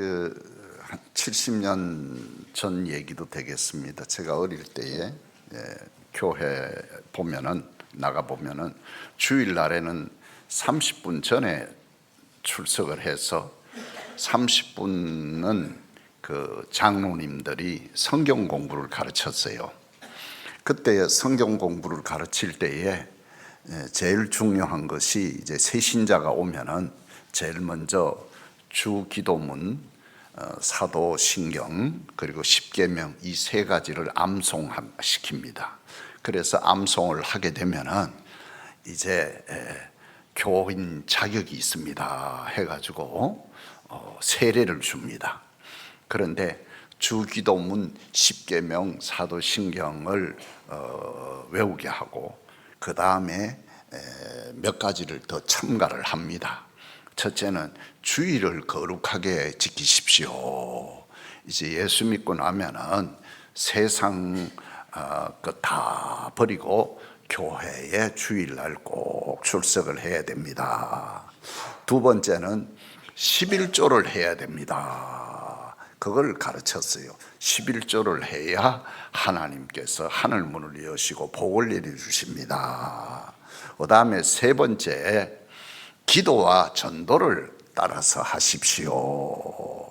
한 70년 전 얘기도 되겠습니다. 제가 어릴 때에 교회 나가 보면은 주일날에는 30분 전에 출석을 해서 30분은 그 장로님들이 성경 공부를 가르쳤어요. 그때 성경 공부를 가르칠 때에 제일 중요한 것이 이제 새신자가 오면은 제일 먼저 주 기도문, 사도신경 그리고 십계명 이 세 가지를 암송시킵니다. 그래서 암송을 하게 되면은 이제 교인 자격이 있습니다 해가지고 세례를 줍니다. 그런데 주기도문, 십계명, 사도신경을 외우게 하고 그 다음에 몇 가지를 더 첨가를 합니다. 첫째는 주의를 거룩하게 지키십시오. 이제 예수 믿고 나면은 세상 다 버리고 교회에 주일날 꼭 출석을 해야 됩니다. 두 번째는 11조를 해야 됩니다. 그걸 가르쳤어요. 11조를 해야 하나님께서 하늘 문을 여시고 복을 내려주십니다. 그 다음에 세 번째, 기도와 전도를 따라서 하십시오.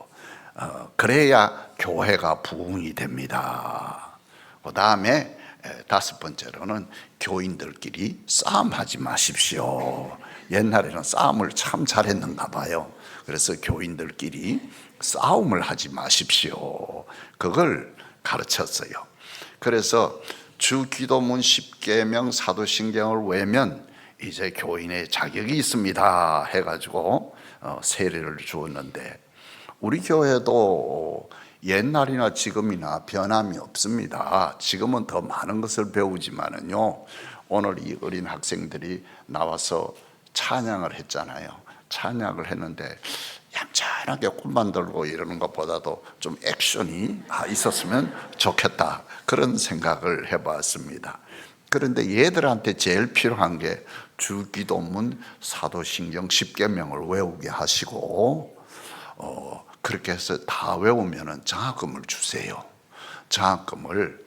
그래야 교회가 부흥이 됩니다. 그 다음에 다섯 번째로는 교인들끼리 싸움하지 마십시오. 옛날에는 싸움을 참 잘했는가 봐요. 그래서 교인들끼리 싸움을 하지 마십시오. 그걸 가르쳤어요. 그래서 주기도문, 십계명, 사도신경을 외면 이제 교인의 자격이 있습니다 해가지고 세례를 주었는데, 우리 교회도 옛날이나 지금이나 변함이 없습니다. 지금은 더 많은 것을 배우지만은요, 오늘 이 어린 학생들이 나와서 찬양을 했잖아요. 찬양을 했는데 얌전하게 꽃만 들고 이러는 것보다도 좀 액션이 있었으면 좋겠다, 그런 생각을 해봤습니다. 그런데 얘들한테 제일 필요한 게 주기도문, 사도신경, 십계명을 외우게 하시고 그렇게 해서 다 외우면은 장학금을 주세요. 장학금을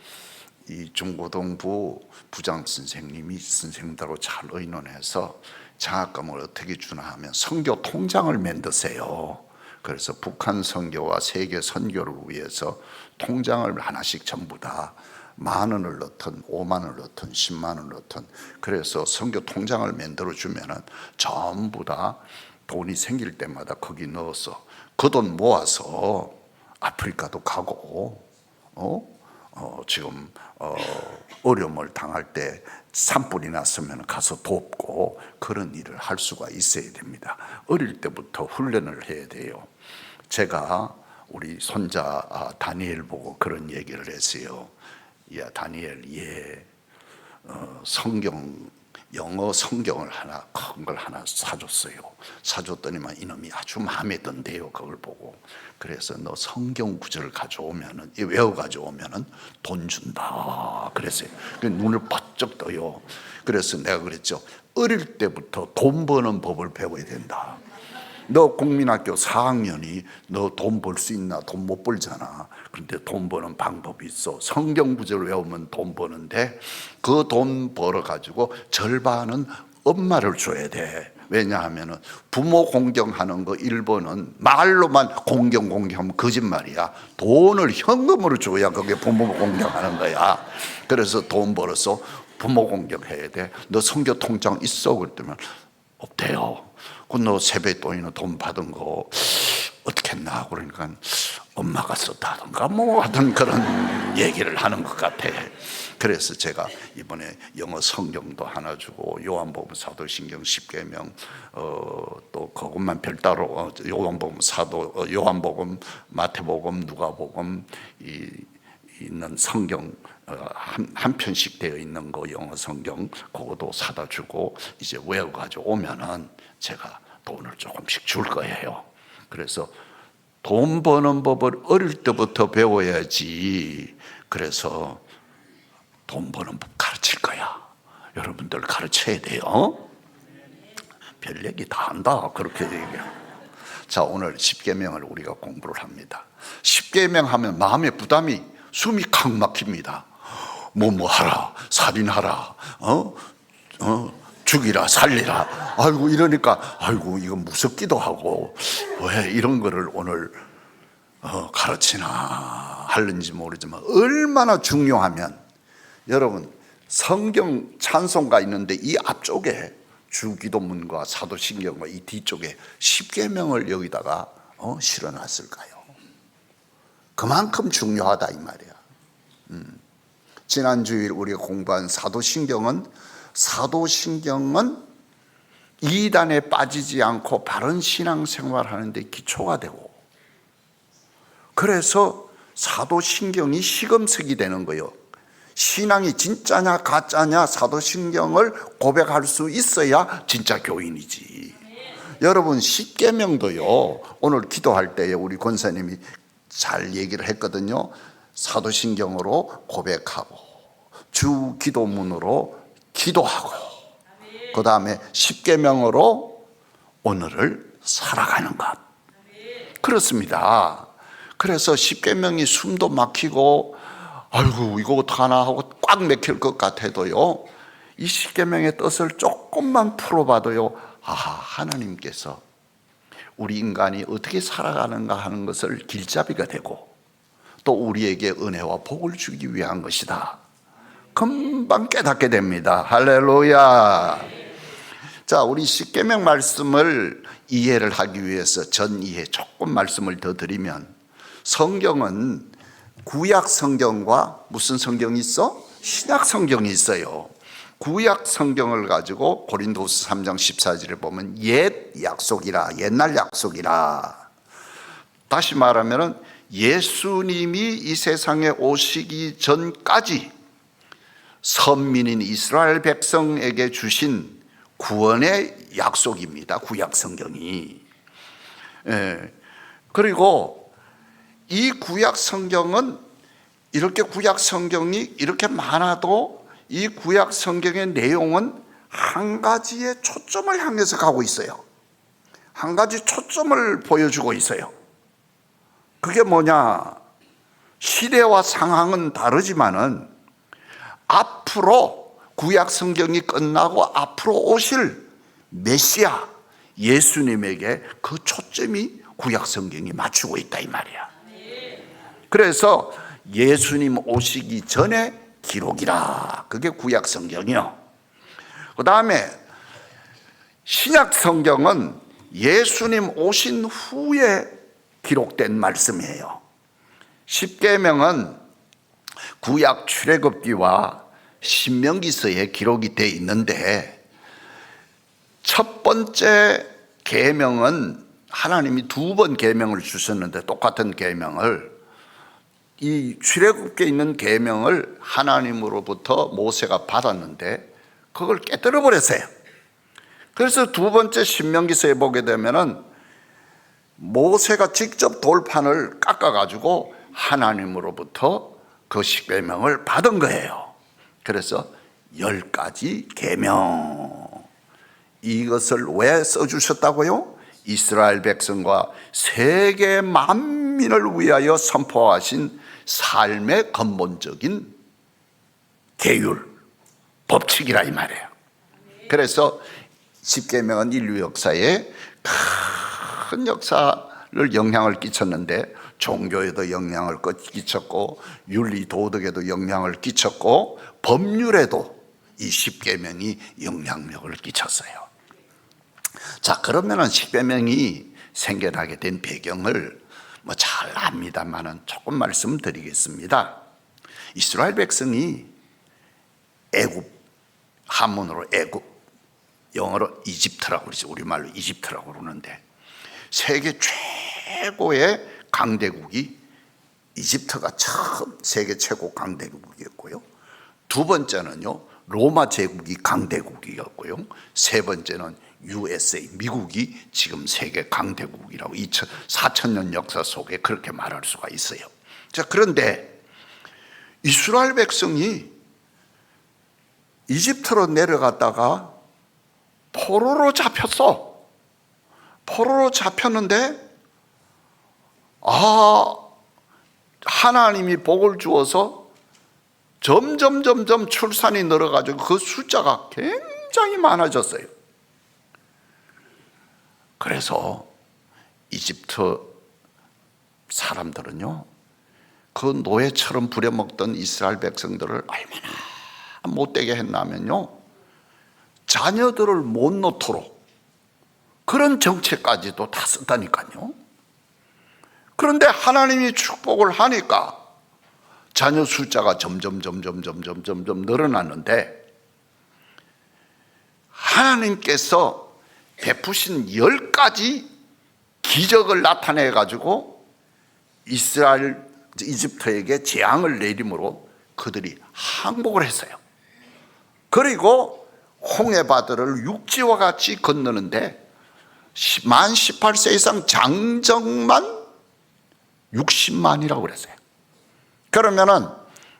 이 중고등부 부장 선생님들하고 잘 의논해서 장학금을 어떻게 주나 하면 선교 통장을 만드세요. 그래서 북한 선교와 세계 선교를 위해서 통장을 하나씩 전부 다 10,000원을 넣든 50,000원을 넣든 100,000원을 넣든, 그래서 선교 통장을 만들어 주면은 전부 다 돈이 생길 때마다 거기 넣어서 그 돈 모아서 아프리카도 가고 지금 어려움을 당할 때 산불이 났으면 가서 돕고 그런 일을 할 수가 있어야 됩니다. 어릴 때부터 훈련을 해야 돼요. 제가 우리 손자 다니엘 보고 그런 얘기를 했어요. 야 다니엘, 영어 성경을 큰 걸 하나 사줬어요. 사줬더니만 이놈이 아주 마음에 든대요. 그걸 보고. 그래서 너 성경 구절을 외워 가져오면은 돈 준다 그랬어요. 눈을 바쩍 떠요. 그래서 내가 그랬죠. 어릴 때부터 돈 버는 법을 배워야 된다. 너 국민학교 4학년이 너 돈 벌 수 있나? 돈 못 벌잖아. 그런데 돈 버는 방법이 있어. 성경 구절 외우면 돈 버는데 그 돈 벌어 가지고 절반은 엄마를 줘야 돼. 왜냐하면 부모 공경하는 거 1번은 말로만 공경하면 거짓말이야. 돈을 현금으로 줘야 그게 부모 공경하는 거야. 그래서 돈 벌어서 부모 공경해야 돼. 너 성교 통장 있어? 그랬더니 없대요. 너 세뱃돈이나 돈 받은 거 어떻게 했나? 그러니까 엄마가 썼다던가 하던 그런 얘기를 하는 것 같아. 그래서 제가 이번에 영어 성경도 하나 주고 요한복음, 사도신경, 십계명 또 그것만 별따로 요한복음, 요한복음, 마태복음, 누가복음 있는 성경 한 편씩 되어 있는 거 영어 성경 그것도 사다 주고 이제 외워가지고 오면은 제가 돈을 조금씩 줄 거예요. 그래서 돈 버는 법을 어릴 때부터 배워야지. 그래서 돈 버는 법 가르칠 거야. 여러분들 가르쳐야 돼요. 별 얘기 다 한다 그렇게 얘기해요. 자, 오늘 십계명을 우리가 공부를 합니다. 십계명 하면 마음의 부담이 숨이 칵 막힙니다. 뭐 하라, 살인하라, 죽이라, 살리라. 아이고, 이러니까 아이고, 이거 무섭기도 하고 왜 이런 거를 오늘 가르치나 하는지 모르지만, 얼마나 중요하면, 여러분 성경 찬송가 있는데 이 앞쪽에 주기도문과 사도신경과 이 뒤쪽에 십계명을 여기다가 실어놨을까요? 그만큼 중요하다 이 말이야. 지난 주일 우리가 공부한 사도신경은 이단에 빠지지 않고 바른 신앙생활하는 데 기초가 되고, 그래서 사도신경이 시금석이 되는 거예요. 신앙이 진짜냐 가짜냐 사도신경을 고백할 수 있어야 진짜 교인이지. 여러분, 십계명도요, 오늘 기도할 때에 우리 권사님이 잘 얘기를 했거든요. 사도신경으로 고백하고 주 기도문으로 기도하고 그 다음에 십계명으로 오늘을 살아가는 것. 그렇습니다. 그래서 십계명이 숨도 막히고 아이고 이거 어떡하나 하고 꽉 막힐 것 같아도요, 이 십계명의 뜻을 조금만 풀어봐도요, 하나님께서 우리 인간이 어떻게 살아가는가 하는 것을 길잡이가 되고 또 우리에게 은혜와 복을 주기 위한 것이다, 금방 깨닫게 됩니다. 할렐루야. 자, 우리 십계명 말씀을 이해를 하기 위해서 전 이해 조금 말씀을 더 드리면, 성경은 구약 성경과 무슨 성경이 있어? 신약 성경이 있어요. 구약 성경을 가지고 고린도서 3장 14절에 보면 옛 약속이라, 옛날 약속이라. 다시 말하면 예수님이 이 세상에 오시기 전까지 선민인 이스라엘 백성에게 주신 구원의 약속입니다, 구약 성경이. 그리고 이 구약 성경은, 이렇게 구약 성경이 이렇게 많아도 이 구약 성경의 내용은 한 가지의 초점을 향해서 가고 있어요. 한 가지 초점을 보여주고 있어요. 그게 뭐냐? 시대와 상황은 다르지만은 앞으로 구약 성경이 끝나고 앞으로 오실 메시아 예수님에게 그 초점이 구약 성경이 맞추고 있다 이 말이야. 그래서 예수님 오시기 전에 기록이라, 그게 구약 성경이요. 그 다음에 신약 성경은 예수님 오신 후에 기록된 말씀이에요. 십계명은 구약 출애굽기와 신명기서에 기록이 되어 있는데, 첫 번째 계명은 하나님이 두 번 계명을 주셨는데, 똑같은 계명을, 이 출애굽기에 있는 계명을 하나님으로부터 모세가 받았는데 그걸 깨뜨려 버렸어요. 그래서 두 번째 신명기서에 보게 되면은 모세가 직접 돌판을 깎아 가지고 하나님으로부터 그 십계명을 받은 거예요. 그래서 10가지 계명, 이것을 왜 써주셨다고요? 이스라엘 백성과 세계 만민을 위하여 선포하신 삶의 근본적인 계율, 법칙이라 이 말이에요. 그래서 십계명은 인류 역사에 큰 역사를 영향을 끼쳤는데, 종교에도 영향을 끼쳤고 윤리 도덕에도 영향을 끼쳤고 법률에도 이 십계명이 영향력을 끼쳤어요. 자, 그러면은 십계명이 생겨나게 된 배경을 잘 압니다만은 조금 말씀드리겠습니다. 이스라엘 백성이 애굽, 한문으로 애굽, 영어로 이집트라고 그러죠. 우리말로 이집트라고 그러는데, 세계 최고의 강대국이 이집트가 처음 세계 최고 강대국이었고요. 두 번째는요, 로마 제국이 강대국이었고요. 세 번째는 USA, 미국이 지금 세계 강대국이라고 4,000년 역사 속에 그렇게 말할 수가 있어요. 자, 그런데 이스라엘 백성이 이집트로 내려갔다가 포로로 잡혔어. 포로로 잡혔는데 하나님이 복을 주어서 점점 출산이 늘어가지고 그 숫자가 굉장히 많아졌어요. 그래서 이집트 사람들은요, 그 노예처럼 부려먹던 이스라엘 백성들을 얼마나 못되게 했냐면요, 자녀들을 못 놓도록 그런 정책까지도 다 썼다니까요. 그런데 하나님이 축복을 하니까 자녀 숫자가 점점 늘어났는데, 하나님께서 베푸신 10가지 기적을 나타내 가지고 이집트에게 재앙을 내림으로 그들이 항복을 했어요. 그리고 홍해바다를 육지와 같이 건너는데 만 18세 이상 장정만 60만이라고 그랬어요. 그러면은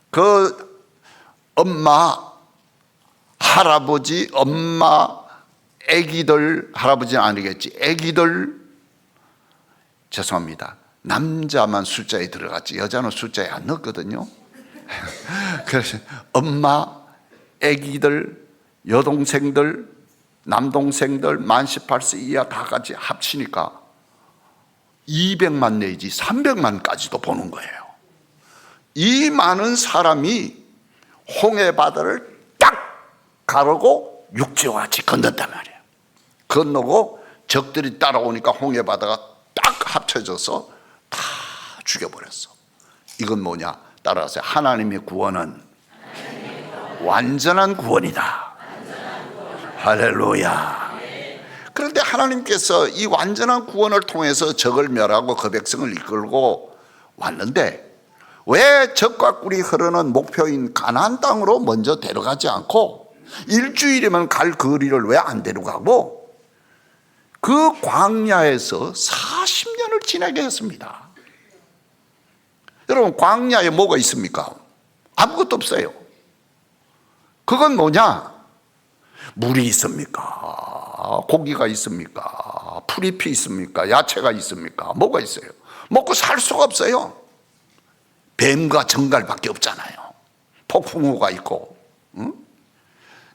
그 엄마, 할아버지, 엄마, 애기들, 할아버지는 아니겠지, 애기들, 죄송합니다, 남자만 숫자에 들어갔지 여자는 숫자에 안 넣었거든요. 그래서 엄마, 애기들, 여동생들, 남동생들 만 18세 이하 다 같이 합치니까 200만 내지 300만까지도 보는 거예요. 이 많은 사람이 홍해바다를 딱 가르고 육지와 같이 건넜단 말이에요. 건너고 적들이 따라오니까 홍해바다가 딱 합쳐져서 다 죽여버렸어. 이건 뭐냐? 따라하세요. 하나님의 구원은 완전한 구원이다. 할렐루야. 그런데 하나님께서 이 완전한 구원을 통해서 적을 멸하고 그 백성을 이끌고 왔는데, 왜 적과 꿀이 흐르는 목표인 가나안 땅으로 먼저 데려가지 않고 일주일이면 갈 거리를 왜 안 데려가고 그 광야에서 40년을 지나게 했습니다. 여러분, 광야에 뭐가 있습니까? 아무것도 없어요. 그건 뭐냐? 물이 있습니까? 고기가 있습니까? 풀잎이 있습니까? 야채가 있습니까? 뭐가 있어요? 먹고 살 수가 없어요. 뱀과 정갈밖에 없잖아요. 폭풍우가 있고,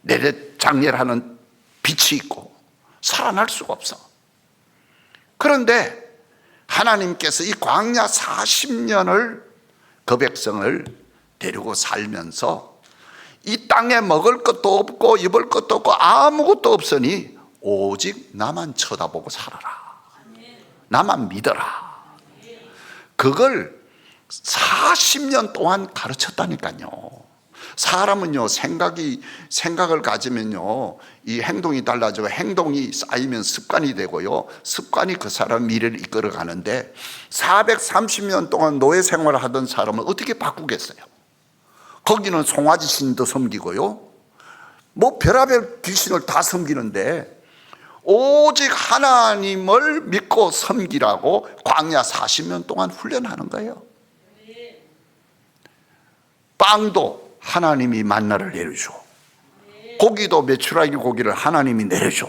내래장렬하는 빛이 있고 살아날 수가 없어. 그런데 하나님께서 이 광야 40년을 그 백성을 데리고 살면서 이 땅에 먹을 것도 없고 입을 것도 없고 아무것도 없으니 오직 나만 쳐다보고 살아라, 나만 믿어라. 그걸 40년 동안 가르쳤다니까요. 사람은요, 생각을 가지면요, 이 행동이 달라지고 행동이 쌓이면 습관이 되고요, 습관이 그 사람 미래를 이끌어 가는데 430년 동안 노예 생활을 하던 사람은 어떻게 바꾸겠어요? 거기는 송아지 신도 섬기고요, 뭐 별의별 귀신을 다 섬기는데 오직 하나님을 믿고 섬기라고 광야 40년 동안 훈련하는 거예요. 빵도 하나님이 만나를 내려줘, 고기도 메추라기 고기를 하나님이 내려줘,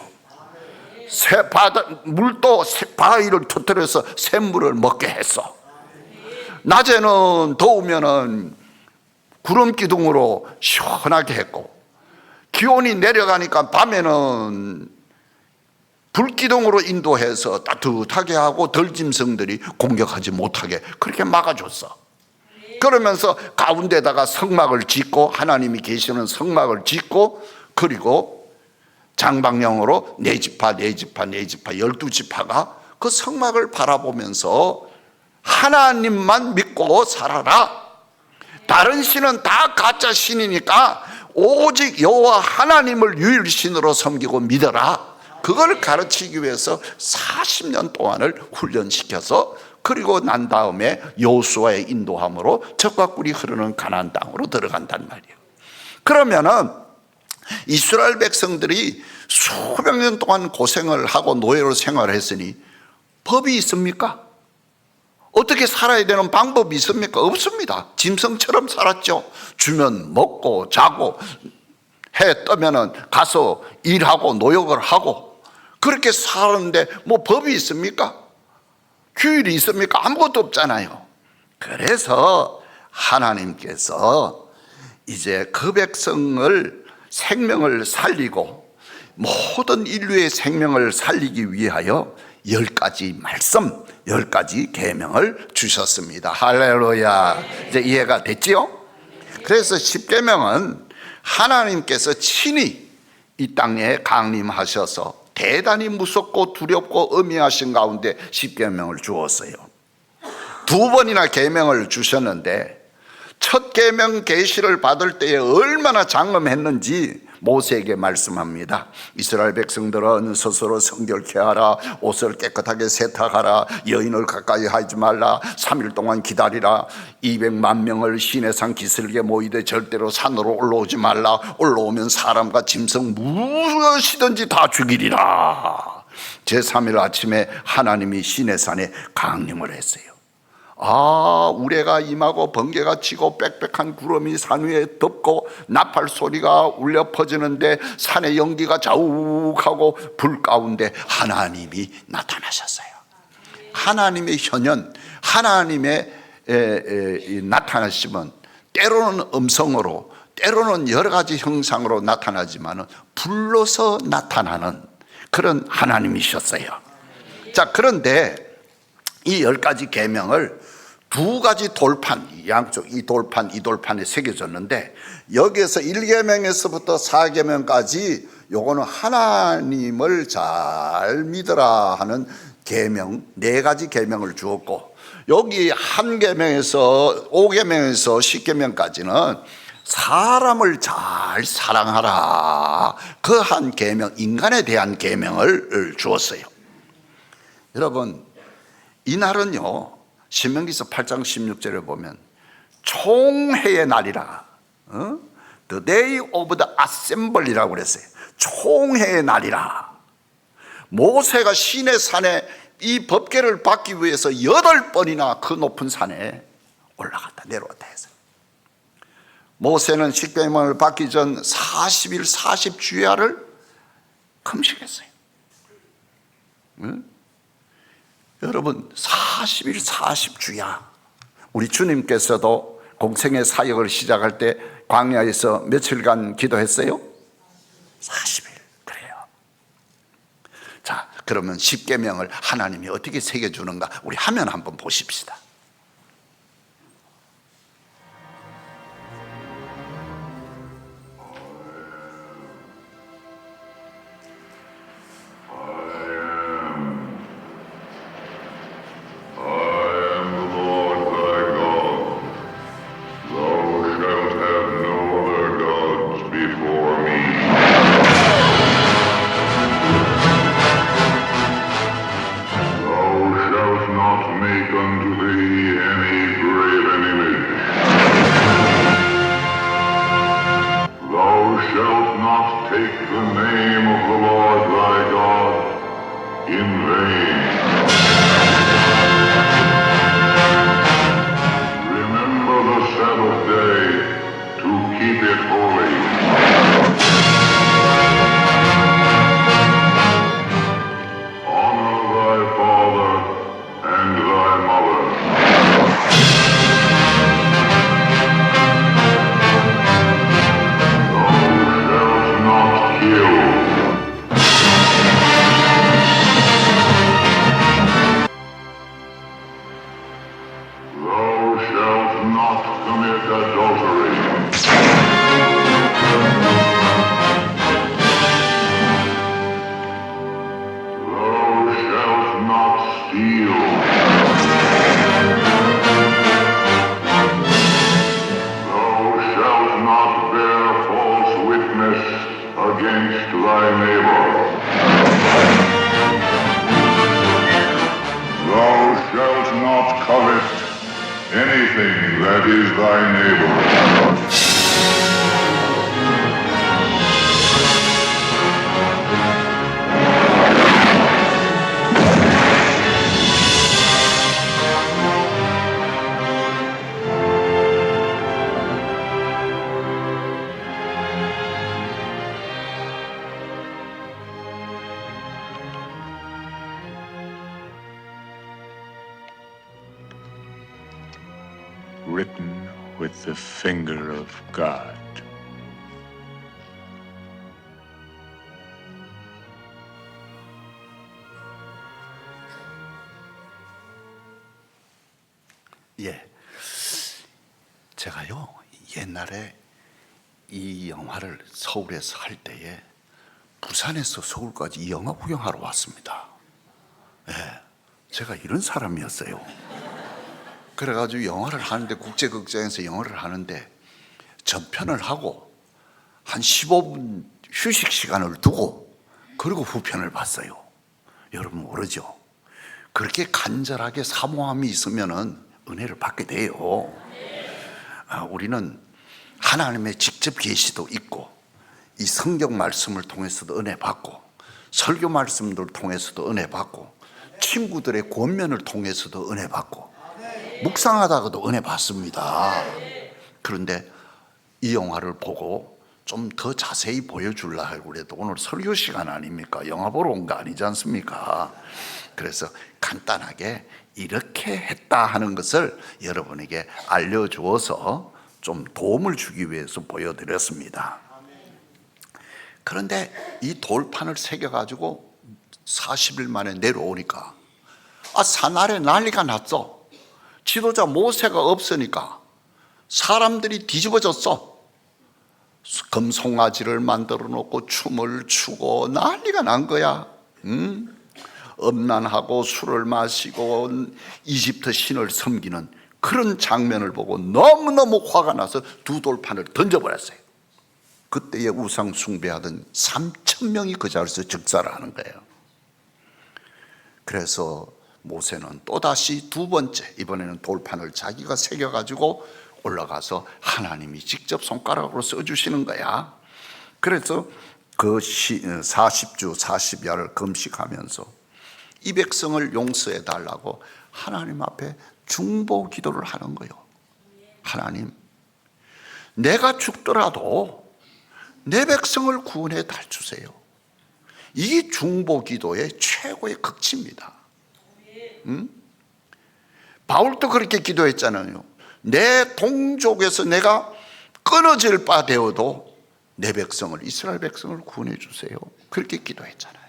물도 바위를 터뜨려서 샘물을 먹게 했어. 낮에는 더우면은 구름 기둥으로 시원하게 했고, 기온이 내려가니까 밤에는 불기둥으로 인도해서 따뜻하게 하고 들짐승들이 공격하지 못하게 그렇게 막아줬어. 그러면서 가운데다가 성막을 짓고, 하나님이 계시는 성막을 짓고, 그리고 장방령으로 네 지파 12지파가 그 성막을 바라보면서 하나님만 믿고 살아라. 다른 신은 다 가짜 신이니까 오직 여호와 하나님을 유일신으로 섬기고 믿어라. 그걸 가르치기 위해서 40년 동안을 훈련시켜서, 그리고 난 다음에 여호수아의 인도함으로 적과 꿀이 흐르는 가나안 땅으로 들어간단 말이에요. 그러면은 이스라엘 백성들이 수백 년 동안 고생을 하고 노예로 생활했으니 법이 있습니까? 어떻게 살아야 되는 방법이 있습니까? 없습니다. 짐승처럼 살았죠. 주면 먹고 자고, 해 뜨면은 가서 일하고 노역을 하고, 그렇게 사는데 뭐 법이 있습니까? 규율이 있습니까? 아무것도 없잖아요. 그래서 하나님께서 이제 그 백성을 생명을 살리고 모든 인류의 생명을 살리기 위하여 10가지 말씀, 10가지 계명을 주셨습니다. 할렐루야. 이제 이해가 됐지요? 그래서 10계명은 하나님께서 친히 이 땅에 강림하셔서 대단히 무섭고 두렵고 엄미하신 가운데 10계명을 주었어요. 2번이나 계명을 주셨는데 첫 계명 계시를 받을 때에 얼마나 장엄했는지 모세에게 말씀합니다. 이스라엘 백성들은 스스로 성결케 하라, 옷을 깨끗하게 세탁하라, 여인을 가까이 하지 말라, 3일 동안 기다리라, 200만 명을 시내산 기슭에 모이되 절대로 산으로 올라오지 말라, 올라오면 사람과 짐승 무엇이든지 다 죽이리라. 제3일 아침에 하나님이 시내산에 강림을 했어요. 우레가 임하고 번개가 치고 빽빽한 구름이 산 위에 덮고 나팔 소리가 울려 퍼지는데 산의 연기가 자욱하고 불 가운데 하나님이 나타나셨어요. 하나님의 현현, 하나님의 나타나심은 때로는 음성으로, 때로는 여러 가지 형상으로 나타나지만 불로서 나타나는 그런 하나님이셨어요. 자, 그런데 이 10가지 계명을 2가지 돌판, 양쪽 이 돌판에 새겨졌는데 여기에서 1계명에서부터 4계명까지 요거는 하나님을 잘 믿으라 하는 계명 4가지 계명을 주었고, 여기 한 계명에서 5계명에서 10계명까지는 사람을 잘 사랑하라 그 한 계명, 인간에 대한 계명을 주었어요. 여러분, 이날은요, 신명기서 8장 16절에 보면 총회의 날이라, The day of the assembly라고 그랬어요. 총회의 날이라. 모세가 시내산에 이 법궤를 받기 위해서 8번이나 그 높은 산에 올라갔다 내려왔다 했어요. 모세는 십계명을 받기 전 40일 40주야를 금식했어요. 여러분, 40일 40주야. 우리 주님께서도 공생의 사역을 시작할 때 광야에서 며칠간 기도했어요? 40일. 그래요. 자, 그러면 십계명을 하나님이 어떻게 새겨주는가 우리 화면 한번 보십시다. anything that is thy neighbor. written with the finger of God. 예, 제가요 옛날에 이 영화를 서울에서 할 때에 부산에서 서울까지 이 영화 구경하러 왔습니다. 예, 제가 이런 사람이었어요. 그래가지고 영화를 하는데, 국제극장에서 영화를 하는데 전편을 하고 한 15분 휴식 시간을 두고 그리고 후편을 봤어요. 여러분 모르죠? 그렇게 간절하게 사모함이 있으면은 은혜를 받게 돼요. 우리는 하나님의 직접 계시도 있고, 이 성경 말씀을 통해서도 은혜 받고, 설교 말씀들을 통해서도 은혜 받고, 친구들의 권면을 통해서도 은혜 받고, 묵상하다가도 은혜 받습니다. 그런데 이 영화를 보고 좀 더 자세히 보여주려 하고 그래도 오늘 설교 시간 아닙니까? 영화 보러 온 거 아니지 않습니까? 그래서 간단하게 이렇게 했다 하는 것을 여러분에게 알려주어서 좀 도움을 주기 위해서 보여드렸습니다. 그런데 이 돌판을 새겨가지고 40일 만에 내려오니까 산 아래 난리가 났어. 지도자 모세가 없으니까 사람들이 뒤집어졌어. 금송아지를 만들어 놓고 춤을 추고 난리가 난 거야. 음란하고 술을 마시고 이집트 신을 섬기는 그런 장면을 보고 너무너무 화가 나서 두 돌판을 던져버렸어요. 그때에 우상 숭배하던 3,000명이 그 자리에서 즉사를 하는 거예요. 그래서 모세는 또다시 두 번째, 이번에는 돌판을 자기가 새겨가지고 올라가서 하나님이 직접 손가락으로 써주시는 거야. 그래서 그 40주 40야를 금식하면서 이 백성을 용서해 달라고 하나님 앞에 중보 기도를 하는 거예요. 하나님, 내가 죽더라도 내 백성을 구원해 달주세요. 이 중보 기도의 최고의 극치입니다. 바울도 그렇게 기도했잖아요. 내 동족에서 내가 끊어질 바 되어도 내 백성을, 이스라엘 백성을 구원해 주세요. 그렇게 기도했잖아요.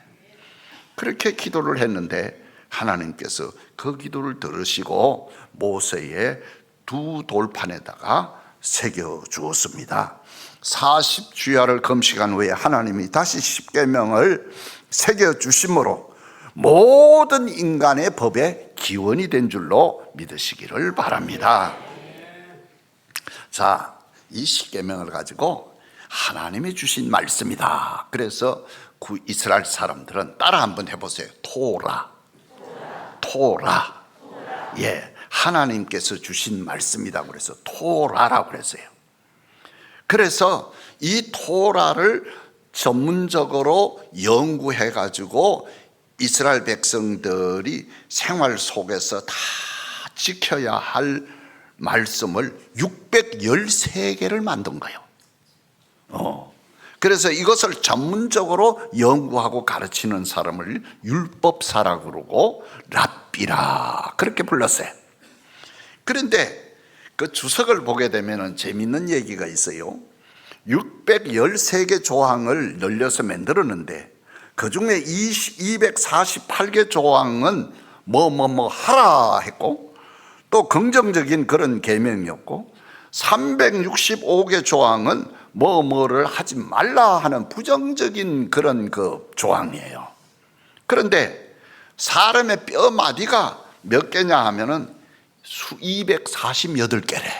그렇게 기도를 했는데 하나님께서 그 기도를 들으시고 모세의 두 돌판에다가 새겨 주었습니다. 40주야를 금식한 후에 하나님이 다시 십계명을 새겨 주심으로 모든 인간의 법의 기원이 된 줄로 믿으시기를 바랍니다. 자, 이 십계명을 가지고 하나님이 주신 말씀이다. 그래서 이스라엘 사람들은 따라 한번 해보세요. 토라. 예, 하나님께서 주신 말씀이다. 그래서 토라라고 그랬어요. 그래서 이 토라를 전문적으로 연구해 가지고 이스라엘 백성들이 생활 속에서 다 지켜야 할 말씀을 613개를 만든 거예요. 그래서 이것을 전문적으로 연구하고 가르치는 사람을 율법사라고 그러고 랍비라 그렇게 불렀어요. 그런데 그 주석을 보게 되면 재미있는 얘기가 있어요. 613개 조항을 늘려서 만들었는데 그 중에 248개 조항은 뭐 하라 했고, 또 긍정적인 그런 계명이었고, 365개 조항은 뭐를 하지 말라 하는 부정적인 그런 그 조항이에요. 그런데 사람의 뼈 마디가 몇 개냐 하면은 248개래.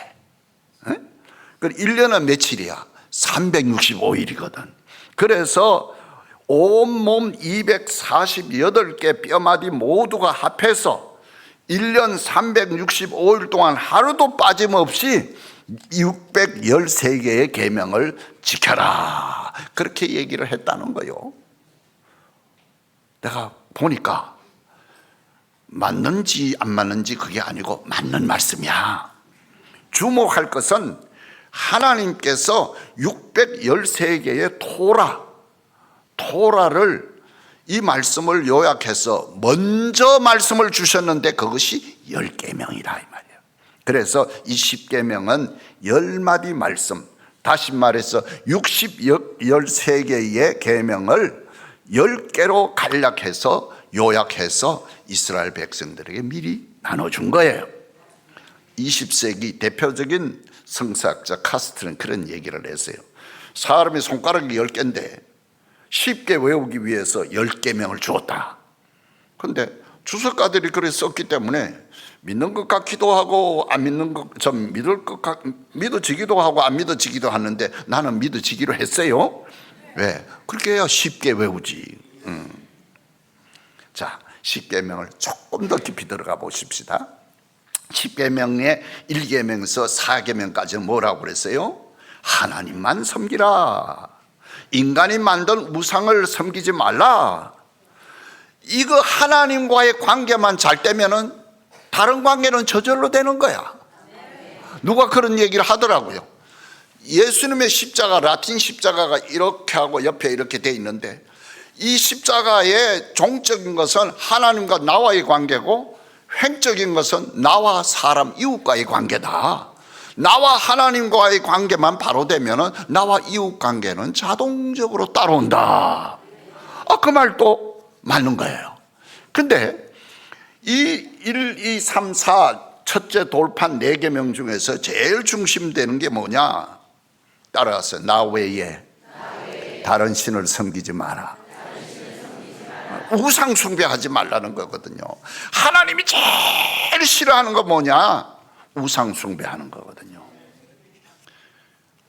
그 1년은 며칠이야? 365일이거든. 그래서 온몸 248개 뼈마디 모두가 합해서 1년 365일 동안 하루도 빠짐없이 613개의 계명을 지켜라. 그렇게 얘기를 했다는 거예요. 내가 보니까 맞는지 안 맞는지 그게 아니고 맞는 말씀이야. 주목할 것은 하나님께서 613개의 토라를 이 말씀을 요약해서 먼저 말씀을 주셨는데 그것이 10계명이라 이 말이에요. 그래서 이 10계명은 10마디 말씀, 다시 말해서 13개의 계명을 10개로 간략해서 요약해서 이스라엘 백성들에게 미리 나눠준 거예요. 20세기 대표적인 성사학자 카스트는 그런 얘기를 했어요. 사람의 손가락이 10개인데 쉽게 외우기 위해서 10계명을 주었다. 그런데 주석가들이 그렇게 썼기 때문에 믿는 것 같기도 하고 안 믿는 것, 좀 믿어지기도 하고 안 믿어지기도 하는데 나는 믿어지기로 했어요. 왜? 그렇게 해야 쉽게 외우지. 자, 10계명을 조금 더 깊이 들어가 보십시다. 10계명의 1계명에서 4계명까지는 뭐라고 그랬어요? 하나님만 섬기라. 인간이 만든 우상을 섬기지 말라. 이거 하나님과의 관계만 잘 되면은 다른 관계는 저절로 되는 거야. 누가 그런 얘기를 하더라고요. 예수님의 십자가, 라틴 십자가가 이렇게 하고 옆에 이렇게 돼 있는데 이 십자가의 종적인 것은 하나님과 나와의 관계고 횡적인 것은 나와 사람 이웃과의 관계다. 나와 하나님과의 관계만 바로 되면은 나와 이웃 관계는 자동적으로 따라온다. 그 말도 맞는 거예요. 근데 이 1, 2, 3, 4 첫째 돌판 4계명 중에서 제일 중심되는 게 뭐냐? 따라가서 나 외에 다른 신을 섬기지 마라. 우상 숭배하지 말라는 거거든요. 하나님이 제일 싫어하는 거 뭐냐? 우상 숭배하는 거거든요.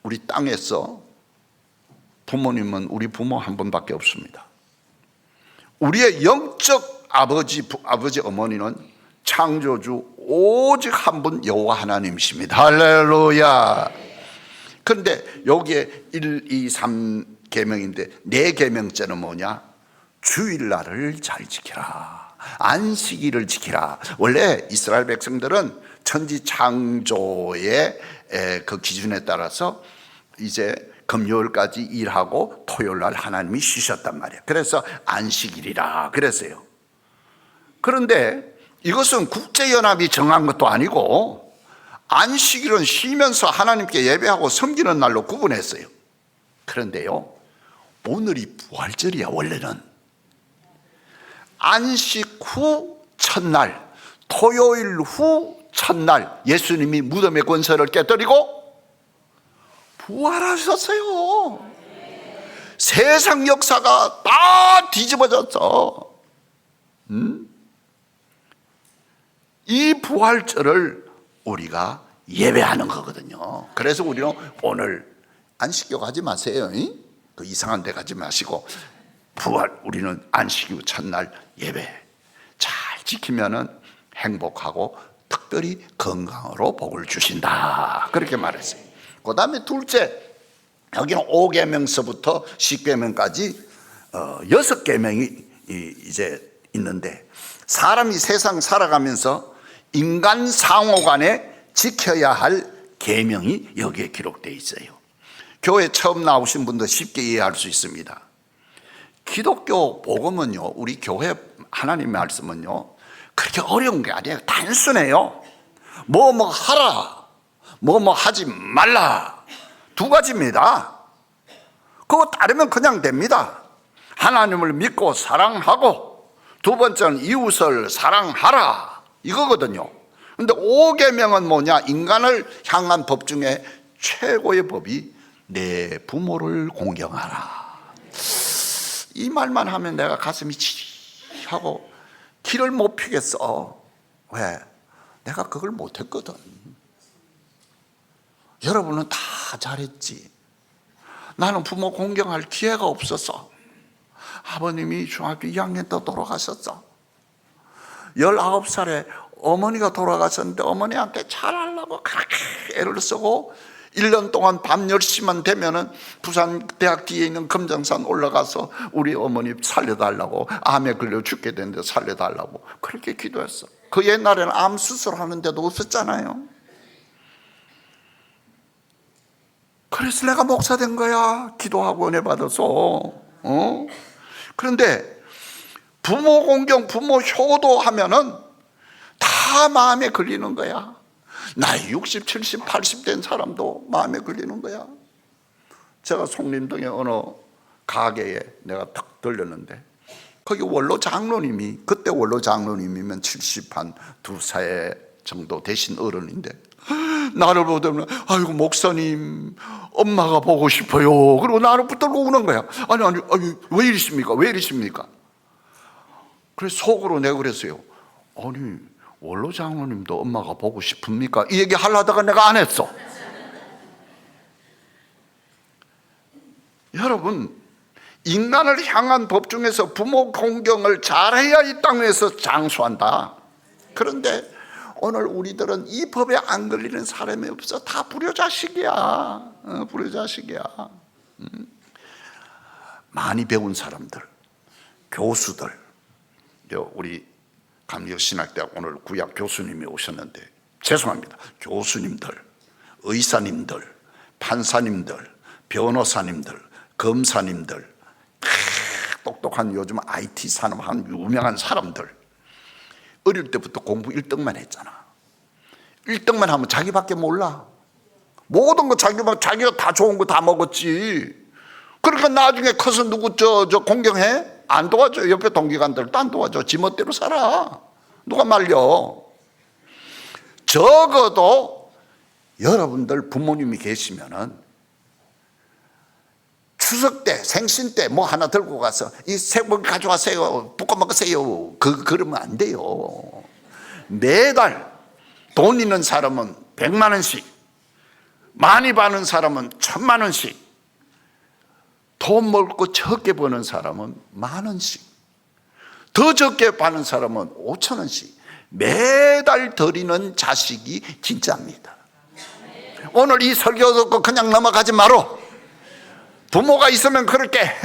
우리 땅에서 부모님은 우리 부모 한 분밖에 없습니다. 우리의 영적 아버지 어머니는 창조주 오직 한 분 여호와 하나님이십니다. 할렐루야. 그런데 여기에 1, 2, 3 계명인데 4계명째는 뭐냐? 주일날을 잘 지키라. 안식일을 지키라. 원래 이스라엘 백성들은 천지 창조의 그 기준에 따라서 이제 금요일까지 일하고 토요일날 하나님이 쉬셨단 말이에요. 그래서 안식일이라 그랬어요. 그런데 이것은 국제연합이 정한 것도 아니고 안식일은 쉬면서 하나님께 예배하고 섬기는 날로 구분했어요. 그런데요, 오늘이 부활절이야. 원래는 안식 후 첫날, 토요일 후 첫날 예수님이 무덤의 권세를 깨뜨리고 부활하셨어요. 세상 역사가 다 뒤집어졌어. 이 부활절을 우리가 예배하는 거거든요. 그래서 우리는 오늘 안식교 가지 마세요. 그 이상한 데 가지 마시고 우리는 안식 후 첫날 예배 잘 지키면은 행복하고 특별히 건강으로 복을 주신다. 그렇게 말했어요. 그 다음에 둘째, 여기는 5계명서부터 10계명까지 6계명이 이제 있는데 사람이 세상 살아가면서 인간 상호 간에 지켜야 할 계명이 여기에 기록되어 있어요. 교회 처음 나오신 분도 쉽게 이해할 수 있습니다. 기독교 복음은요, 우리 교회 하나님의 말씀은요 그렇게 어려운 게 아니에요. 단순해요. 뭐 하라, 뭐 하지 말라, 2가지입니다. 그거 따르면 그냥 됩니다. 하나님을 믿고 사랑하고 2번째는 이웃을 사랑하라, 이거거든요. 근데 5계명은 뭐냐? 인간을 향한 법 중에 최고의 법이 내 부모를 공경하라. 이 말만 하면 내가 가슴이 치하고 길을 못 피겠어. 왜? 내가 그걸 못했거든. 여러분은 다 잘했지. 나는 부모 공경할 기회가 없었어. 아버님이 중학교 2학년 때 돌아가셨어. 19살에 어머니가 돌아가셨는데 어머니한테 잘하려고 그렇게 애를 쓰고 1년 동안 밤 10시만 되면은 부산 대학 뒤에 있는 금정산 올라가서 우리 어머니 살려달라고, 암에 걸려 죽게 됐는데 살려달라고 그렇게 기도했어. 그 옛날에는 암 수술하는 데도 없었잖아요. 그래서 내가 목사 된 거야. 기도하고 은혜 받아서. 그런데 부모 공경, 부모 효도하면은 다 마음에 걸리는 거야. 나이 60, 70, 80 된 사람도 마음에 걸리는 거야. 제가 송림동의 어느 가게에 내가 탁 들렸는데 거기 원로 장로님이, 그때 원로 장로님이면 72살 정도 되신 어른인데 나를 보더니 아이고 목사님 엄마가 보고 싶어요. 그리고 나를 붙들고 우는 거야. 아니 왜 이러십니까? 왜 이러십니까? 그래서 속으로 내가 그랬어요. 아니 원로 장로님도 엄마가 보고 싶습니까? 이 얘기 하려다가 내가 안 했어. 여러분, 인간을 향한 법 중에서 부모 공경을 잘해야 이 땅에서 장수한다. 그런데 오늘 우리들은 이 법에 안 걸리는 사람이 없어. 다 불효자식이야. 불효자식이야. 많이 배운 사람들, 교수들, 우리 감리교신학대학 오늘 구약 교수님이 오셨는데 죄송합니다. 교수님들, 의사님들, 판사님들, 변호사님들, 검사님들, 똑똑한 요즘 IT 산업 한 유명한 사람들, 어릴 때부터 공부 1등만 했잖아. 1등만 하면 자기밖에 몰라. 모든 거 자기가 다 좋은 거 다 먹었지. 그러니까 나중에 커서 누구 저 공경해? 안 도와줘. 옆에 동기관들도 안 도와줘. 지 멋대로 살아. 누가 말려. 적어도 여러분들 부모님이 계시면은 추석 때, 생신 때 뭐 하나 들고 가서 이 새고기 가져가세요. 볶아 먹으세요. 그러면 안 돼요. 매달 돈 있는 사람은 100만 원씩, 많이 버는 사람은 1000만 원씩, 돈 멀고 적게 버는 사람은 10,000 원씩, 더 적게 버는 사람은 5,000 원씩 매달 드리는 자식이 진짜입니다. 오늘 이 설교 듣고 그냥 넘어가지 마라. 부모가 있으면 그렇게 해.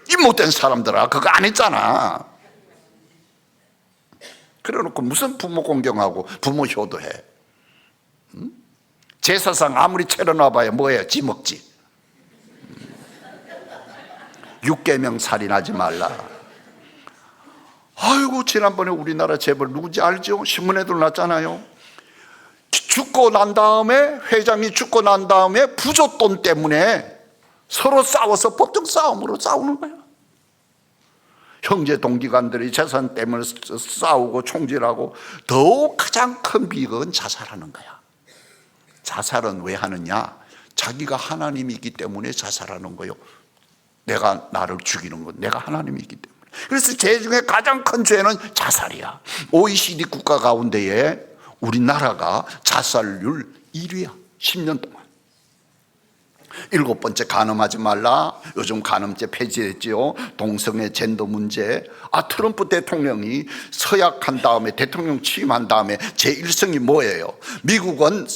이 못된 사람들아 그거 안 했잖아. 그래놓고 무슨 부모 공경하고 부모 효도해. 제사상 아무리 차려놔봐야 뭐해? 지 먹지. 6계명 살인하지 말라. 아이고 지난번에 우리나라 재벌 누구지 알죠? 신문에도 났잖아요. 죽고 난 다음에, 회장이 죽고 난 다음에 부조돈 때문에 서로 싸워서 법정 싸움으로 싸우는 거야. 형제 동기간들이 재산 때문에 싸우고 총질하고, 더욱 가장 큰 비극은 자살하는 거야. 자살은 왜 하느냐? 자기가 하나님이기 때문에 자살하는 거요. 내가 나를 죽이는 건 내가 하나님이기 때문에. 그래서 죄 중에 가장 큰 죄는 자살이야. OECD 국가 가운데에 우리나라가 자살률 1위야. 10년 동안. 7번째 간음하지 말라. 요즘 간음죄 폐지했지요. 동성애 젠더 문제. 트럼프 대통령이 서약한 다음에, 대통령 취임한 다음에 제1성이 뭐예요? 미국은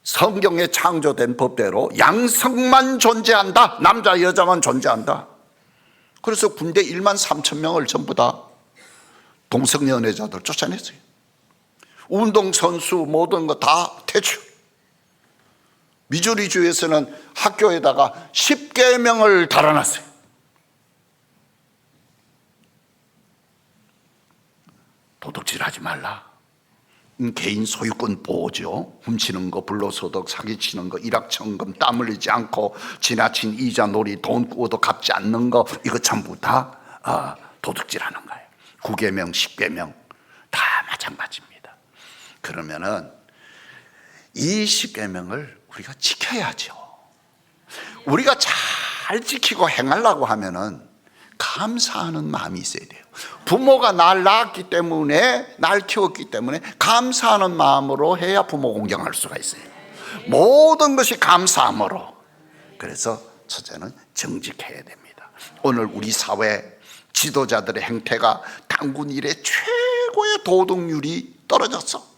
성경에 창조된 법대로 양성만 존재한다. 남자 여자만 존재한다. 그래서 군대 13,000명을 전부 다 동성연애자들 쫓아냈어요. 운동선수 모든 거 다 퇴출. 미주리주에서는 학교에다가 10계명을 달아놨어요. 도둑질하지 말라. 개인 소유권 보호죠. 훔치는 거, 불로소득, 사기치는 거, 일확천금, 땀 흘리지 않고 지나친 이자 놀이, 돈 꾸어도 갚지 않는 거, 이거 전부 다 도둑질하는 거예요. 9계명, 10계명 다 마찬가지입니다. 그러면은 이 10계명을 우리가 지켜야죠. 우리가 잘 지키고 행하려고 하면은 감사하는 마음이 있어야 돼요. 부모가 날 낳았기 때문에, 날 키웠기 때문에 감사하는 마음으로 해야 부모 공경할 수가 있어요. 모든 것이 감사함으로. 그래서 첫째는 정직해야 됩니다. 오늘 우리 사회 지도자들의 행태가 당군 이래 최고의 도덕률이 떨어졌어.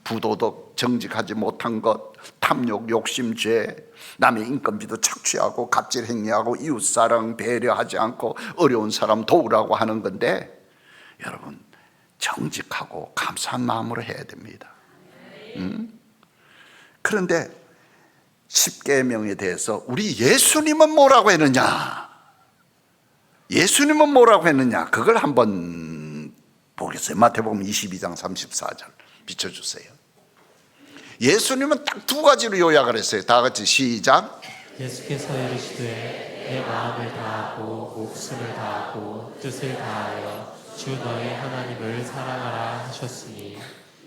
부도덕, 정직하지 못한 것, 탐욕, 욕심죄, 남의 인건비도 착취하고 갑질 행위하고 이웃사랑 배려하지 않고 어려운 사람 도우라고 하는 건데, 여러분 정직하고 감사한 마음으로 해야 됩니다. 그런데 10계명에 대해서 우리 예수님은 뭐라고 했느냐? 예수님은 뭐라고 했느냐? 그걸 한번 보겠어요. 마태복음 22장 34절 비춰주세요. 예수님은 딱 두 가지로 요약을 했어요. 다 같이 시작. 예수께서 이르시되 내 마음을 다하고 목숨을 다하고 뜻을 다하여 주 너의 하나님을 사랑하라 하셨으니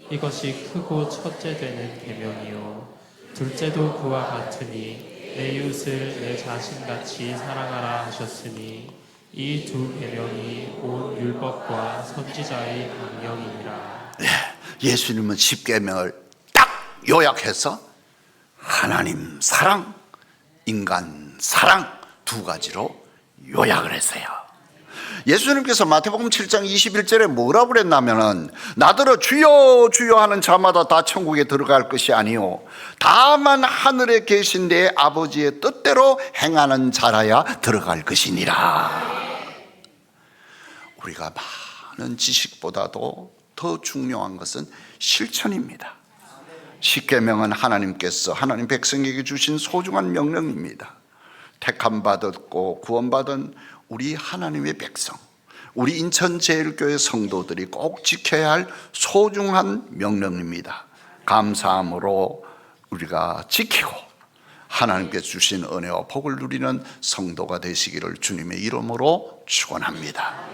이것이 크고 첫째 되는 계명이요 둘째도 그와 같으니 내 이웃을 내 자신같이 사랑하라 하셨으니 이 두 계명이 온 율법과 선지자의 강령이니라. 예수님은 십계명을 딱 요약해서 하나님 사랑, 인간 사랑 두 가지로 요약을 했어요. 예수님께서 마태복음 7장 21절에 뭐라고 그랬냐면은 나더러 주여 주여 하는 자마다 다 천국에 들어갈 것이 아니요 다만 하늘에 계신 내 아버지의 뜻대로 행하는 자라야 들어갈 것이니라. 우리가 많은 지식보다도 더 중요한 것은 실천입니다. 십계명은 하나님께서 하나님 백성에게 주신 소중한 명령입니다. 택함 받았고 구원받은 우리 하나님의 백성, 우리 인천제일교회 성도들이 꼭 지켜야 할 소중한 명령입니다. 감사함으로 우리가 지키고 하나님께서 주신 은혜와 복을 누리는 성도가 되시기를 주님의 이름으로 축원합니다.